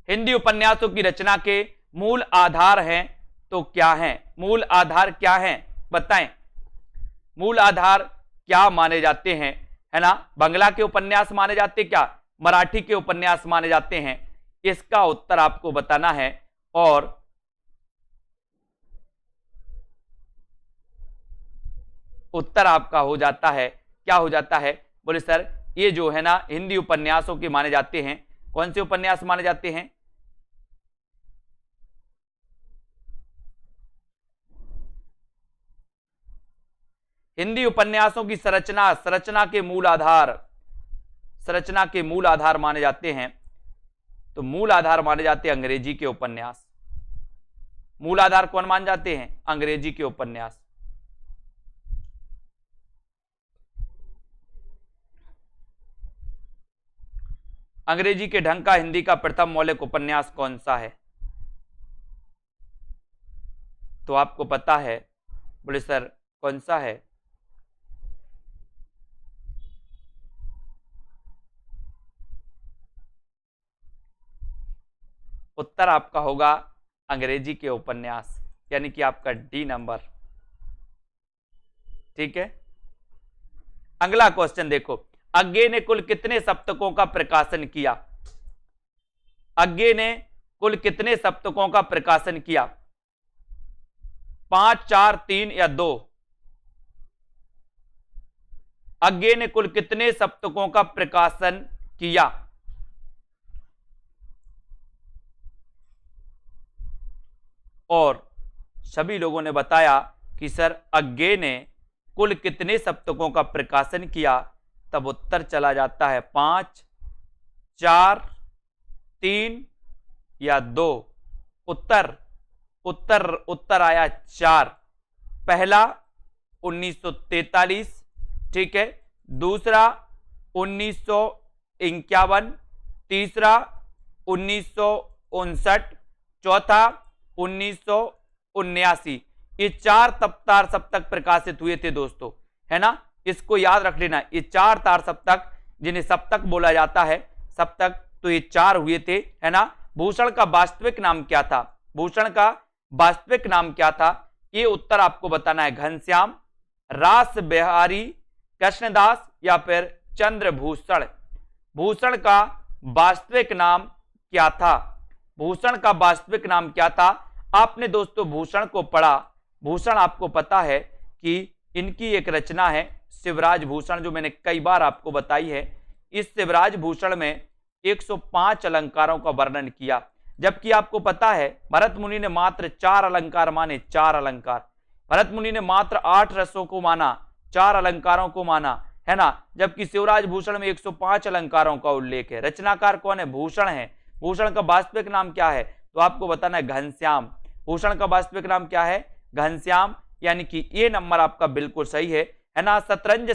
हिंदी उपन्यासों की रचना के मूल आधार हैं तो क्या है? मूल आधार क्या है? बताएं। मूल आधार क्या माने जाते हैं, है ना? बंगला के उपन्यास माने जाते क्या? मराठी के उपन्यास माने जाते हैं? इसका उत्तर आपको बताना है। और उत्तर आपका हो जाता है, क्या हो जाता है? बोले सर ये जो है ना हिंदी उपन्यासों के माने जाते हैं। कौन से उपन्यास माने जाते हैं? हिंदी उपन्यासों की संरचना के मूल आधार माने जाते हैं, तो मूल आधार माने जाते हैं अंग्रेजी के उपन्यास। मूल आधार कौन मान जाते हैं? अंग्रेजी के उपन्यास। अंग्रेजी के ढंग का हिंदी का प्रथम मौलिक उपन्यास कौन सा है? तो आपको पता है। बोले सर कौन सा है? उत्तर आपका होगा अंग्रेजी के उपन्यास, यानी कि आपका डी नंबर। ठीक है, अगला क्वेश्चन देखो। अज्ञे ने कुल कितने सप्तकों का प्रकाशन किया? अज्ञे ने कुल कितने सप्तकों का प्रकाशन किया? 5, 4, 3 या 2? अज्ञे ने कुल कितने सप्तकों का प्रकाशन किया? और सभी लोगों ने बताया कि सर अज्ञे ने कुल कितने सप्तकों का प्रकाशन किया, तब उत्तर चला जाता है 5, 4, 3 या 2। उत्तर आया 4। पहला 1943, ठीक है, दूसरा 1951, तीसरा 1959, चौथा 1979। ये 4 तार सप्तक प्रकाशित हुए थे दोस्तों, है ना। इसको याद रख लेना, ये 4 तार सप्तक जिन्हें सप्तक बोला जाता है, सप्तक, तो ये 4 हुए थे, है ना। भूषण का वास्तविक नाम क्या था? भूषण का वास्तविक नाम क्या था? ये उत्तर आपको बताना है। घनश्याम, रास बिहारी, कृष्णदास या फिर चंद्रभूषण। भूषण का वास्तविक नाम क्या था? भूषण का वास्तविक नाम क्या था? आपने दोस्तों भूषण को पढ़ा। भूषण आपको पता है कि इनकी एक रचना है शिवराज भूषण, जो मैंने कई बार आपको बताई है। इस शिवराज भूषण में 105 अलंकारों का वर्णन किया, जबकि आपको पता है भरत मुनि ने मात्र 4 अलंकार माने, 4 अलंकार। भरत मुनि ने मात्र 8 रसों को माना, 4 अलंकारों को माना, है ना। जबकि शिवराज भूषण में 105 अलंकारों का उल्लेख है। रचनाकार कौन है? भूषण है। भूषण का वास्तविक नाम क्या है? तो आपको बताना है घनश्याम। भूषण का वास्तविक नाम क्या है? घनश्याम, यानी कि ये नंबर आपका बिल्कुल सही है ना। शतरंज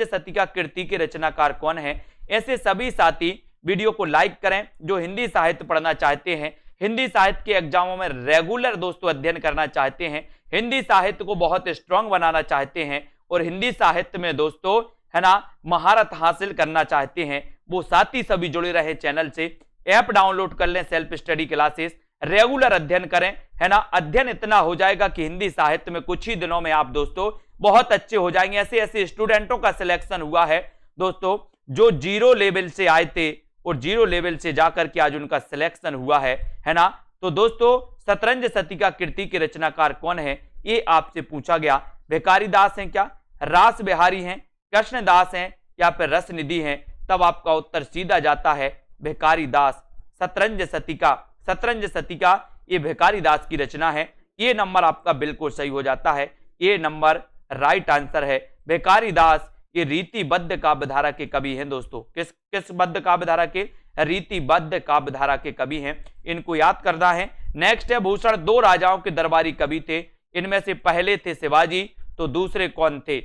शतीका कृति के रचनाकार कौन है? ऐसे सभी साथी वीडियो को लाइक करें जो हिंदी साहित्य पढ़ना चाहते हैं, हिंदी साहित्य के एग्जामों में रेगुलर दोस्तों अध्ययन करना चाहते हैं, हिंदी साहित्य को बहुत स्ट्रांग बनाना चाहते हैं और हिंदी साहित्य में दोस्तों, है ना, महारत हासिल करना चाहते हैं। वो साथी सभी जुड़े रहे चैनल से। ऐप डाउनलोड कर लें, सेल्फ स्टडी क्लासेस, रेगुलर अध्ययन करें, है ना। अध्ययन इतना हो जाएगा कि हिंदी साहित्य में कुछ ही दिनों में आप दोस्तों बहुत अच्छे हो जाएंगे। ऐसे ऐसे स्टूडेंटों का सिलेक्शन हुआ है दोस्तों जो 0 लेवल से आए थे और 0 लेवल से जाकर के आज उनका सिलेक्शन हुआ है ना। तो दोस्तों शतरंज शतीका कृति के रचनाकार कौन है, ये आपसे पूछा गया। भिखारी दास हैं क्या, रास बिहारी हैं, कृष्णदास हैं या फिर रसनिधि हैं? तब आपका उत्तर सीधा जाता है भिखारी दास। शतरंज शतीका ये भिखारी दास की रचना है। ये नंबर आपका बिल्कुल सही हो जाता है, ये नंबर राइट आंसर है। भिखारी दास ये रीतिबद्ध काव्यधारा के कवि हैं दोस्तों। किस बद्ध काव्यधारा के? रीतिबद्ध काव्यधारा के कवि हैं, इनको याद करना है। नेक्स्ट है भूषण 2 राजाओं के दरबारी कवि थे, इनमें से पहले थे शिवाजी, तो दूसरे कौन थे,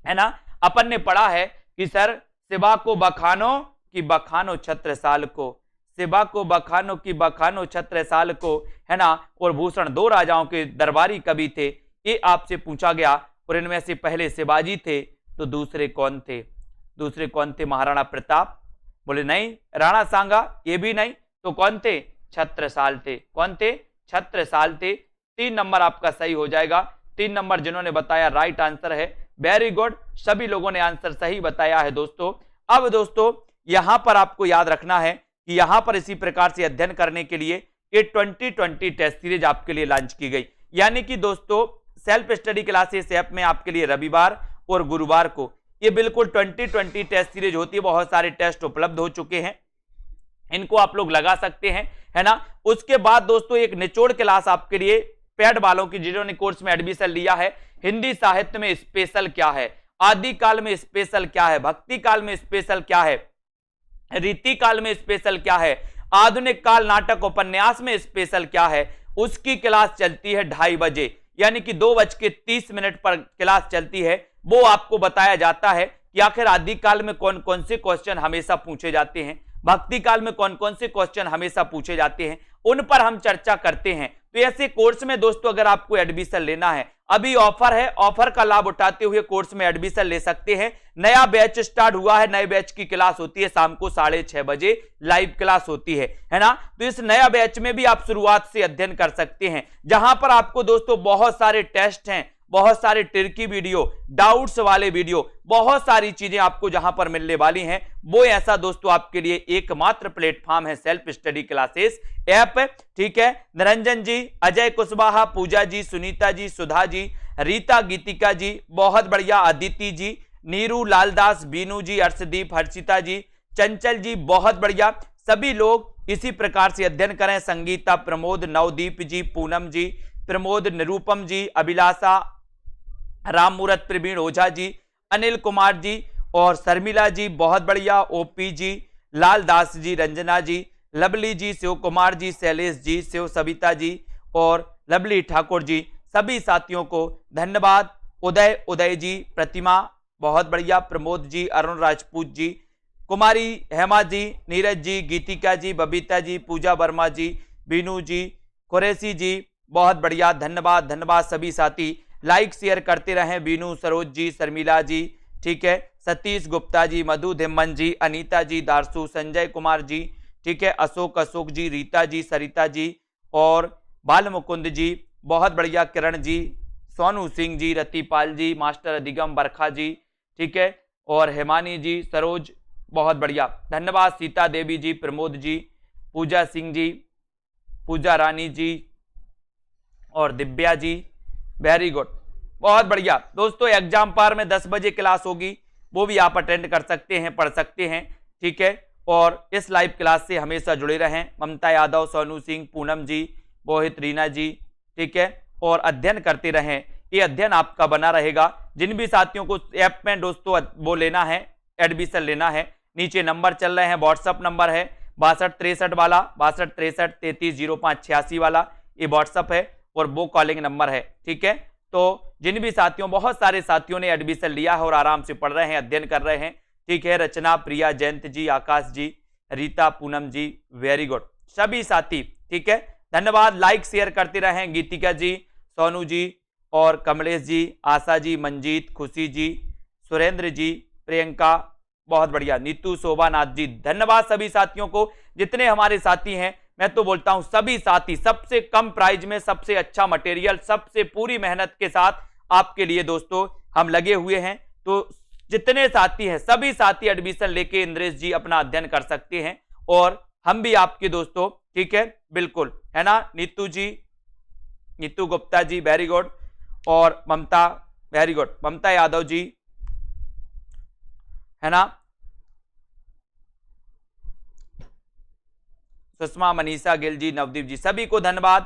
है ना। अपन ने पढ़ा है कि सर शिवा को बखानो कि बखानो छत्रसाल को, शिवा को बखानो कि बखानो छत्रसाल को, है ना। और भूषण 2 राजाओं के दरबारी कवि थे, ये आपसे पूछा गया। और इनमें से पहले शिवाजी थे, तो दूसरे कौन थे? दूसरे कौन थे? महाराणा प्रताप? बोले नहीं। राणा सांगा? ये भी नहीं। तो कौन थे? छत्रसाल थे। कौन थे? छत्रसाल थे। 3 नंबर आपका सही हो जाएगा। 3 नंबर जिन्होंने बताया राइट आंसर है। वेरी गुड, सभी लोगों ने आंसर सही बताया है दोस्तों। अब दोस्तों यहां पर आपको याद रखना है कि यहां पर इसी प्रकार से अध्ययन करने के लिए ये 2020 टेस्ट सीरीज आपके लिए लॉन्च की गई। यानी कि दोस्तों सेल्फ स्टडी क्लासेस ऐप में आपके लिए रविवार और गुरुवार को ये बिल्कुल 2020 टेस्ट सीरीज होती है। बहुत सारे टेस्ट उपलब्ध हो चुके हैं, इनको आप लोग लगा सकते हैं, है ना। उसके बाद दोस्तों एक निचोड़ क्लास आपके लिए पेड वालों की जिन्होंने कोर्स में एडमिशन लिया है। हिंदी साहित्य में स्पेशल क्या है, आदि काल में स्पेशल क्या है, भक्ति काल में स्पेशल क्या है, रीति काल में स्पेशल क्या है, आधुनिक काल नाटक उपन्यास में स्पेशल क्या है, उसकी क्लास चलती है 2:30 बजे, यानी कि 2:30 पर क्लास चलती है। वो आपको बताया जाता है कि आखिर आदि काल में कौन कौन से क्वेश्चन हमेशा पूछे जाते हैं, भक्ति काल में कौन कौन से क्वेश्चन हमेशा पूछे जाते हैं, उन पर हम चर्चा करते हैं। तो ऐसे कोर्स में दोस्तों अगर आपको एडमिशन लेना है, अभी ऑफर है, ऑफर का लाभ उठाते हुए कोर्स में एडमिशन ले सकते हैं। नया बैच स्टार्ट हुआ है, नए बैच की क्लास होती है शाम को 6:30 बजे लाइव क्लास होती है ना। तो इस नया बैच में भी आप शुरुआत से अध्ययन कर सकते हैं, जहां पर आपको दोस्तों बहुत सारे टेस्ट हैं, बहुत सारे ट्रिकी वीडियो, डाउट्स वाले वीडियो, बहुत सारी चीजें आपको जहां पर मिलने वाली हैं। वो ऐसा दोस्तों आपके लिए एकमात्र प्लेटफॉर्म है सेल्फ स्टडी क्लासेस ऐप, ठीक है। निरंजन जी, अजय कुशवाहा, पूजा जी, सुनीता जी, सुधा जी, रीता गीतिका जी, बहुत बढ़िया, अदिति जी, नीरू, लालदास, बीनू जी, अर्शदीप, हर्षिता जी, चंचल जी, बहुत बढ़िया। सभी लोग इसी प्रकार से अध्ययन करें। संगीता, प्रमोद, नवदीप जी, पूनम जी, प्रमोद, निरूपम जी, अभिलाषा, राममूरत, प्रवीण ओझा जी, अनिल कुमार जी और शर्मिला जी, बहुत बढ़िया। ओपी जी, लाल दास जी, रंजना जी, लवली जी, शिव कुमार जी, शैलेश जी, शिव सविता जी और लवली ठाकुर जी, सभी साथियों को धन्यवाद। उदय जी, प्रतिमा, बहुत बढ़िया। प्रमोद जी, अरुण राजपूत जी, कुमारी हेमा जी, नीरज जी, गीतिका जी, बबीता जी, पूजा वर्मा जी, बीनू जी, कुरैशी जी, बहुत बढ़िया। धन्यवाद धन्यवाद सभी साथी, लाइक शेयर करते रहें। बीनू, सरोज जी, शर्मिला जी, ठीक है, सतीश गुप्ता जी, मधु धिम्मन जी, अनीता जी, दारसू, संजय कुमार जी, ठीक है, अशोक जी, रीता जी, सरिता जी और बाल मुकुंद जी, बहुत बढ़िया। किरण जी, सोनू सिंह जी, रतिपाल जी, मास्टर अधिगम, बरखा जी, ठीक है, और हेमानी जी, सरोज, बहुत बढ़िया। धन्यवाद। सीता देवी जी, प्रमोद जी, पूजा सिंह जी, पूजा रानी जी और दिव्या जी, वेरी गुड, बहुत बढ़िया। दोस्तों एग्जाम पार में 10 बजे क्लास होगी, वो भी आप अटेंड कर सकते हैं, पढ़ सकते हैं, ठीक है। और इस लाइव क्लास से हमेशा जुड़े रहें। ममता यादव, सोनू सिंह, पूनम जी, मोहित, रीना जी, ठीक है, और अध्ययन करते रहें, ये अध्ययन आपका बना रहेगा। जिन भी साथियों को ऐप में दोस्तों वो लेना है, एडमिशन लेना है, नीचे नंबर चल रहे हैं, व्हाट्सअप नंबर है 6263 वाला, 6263330586 वाला, ये व्हाट्सअप है और वो कॉलिंग नंबर है, ठीक है। तो जिन भी साथियों, बहुत सारे साथियों ने एडमिशन लिया है और आराम से पढ़ रहे हैं, अध्ययन कर रहे हैं, ठीक है। रचना, प्रिया, जयंत जी, आकाश जी, रीता, पूनम जी, वेरी गुड सभी साथी, ठीक है। धन्यवाद, लाइक शेयर करते रहें। गीतिका जी, सोनू जी और कमलेश जी, आशा जी, मंजीत, खुशी जी, सुरेंद्र जी, प्रियंका, बहुत बढ़िया। नीतू, शोभानाथ जी, धन्यवाद सभी साथियों को, जितने हमारे साथी हैं। मैं तो बोलता हूं सभी साथी, सबसे कम प्राइस में सबसे अच्छा मटेरियल, सबसे पूरी मेहनत के साथ आपके लिए दोस्तों हम लगे हुए हैं। तो जितने साथी हैं सभी साथी एडमिशन लेके इंद्रेश जी अपना अध्ययन कर सकते हैं और हम भी आपके दोस्तों, ठीक है, बिल्कुल, है ना। नीतू जी, नीतू गुप्ता जी, वेरी गुड, और ममता, वेरी गुड, ममता यादव जी, है ना, सुषमा, मनीषा गिल जी, नवदीप जी, सभी को धन्यवाद।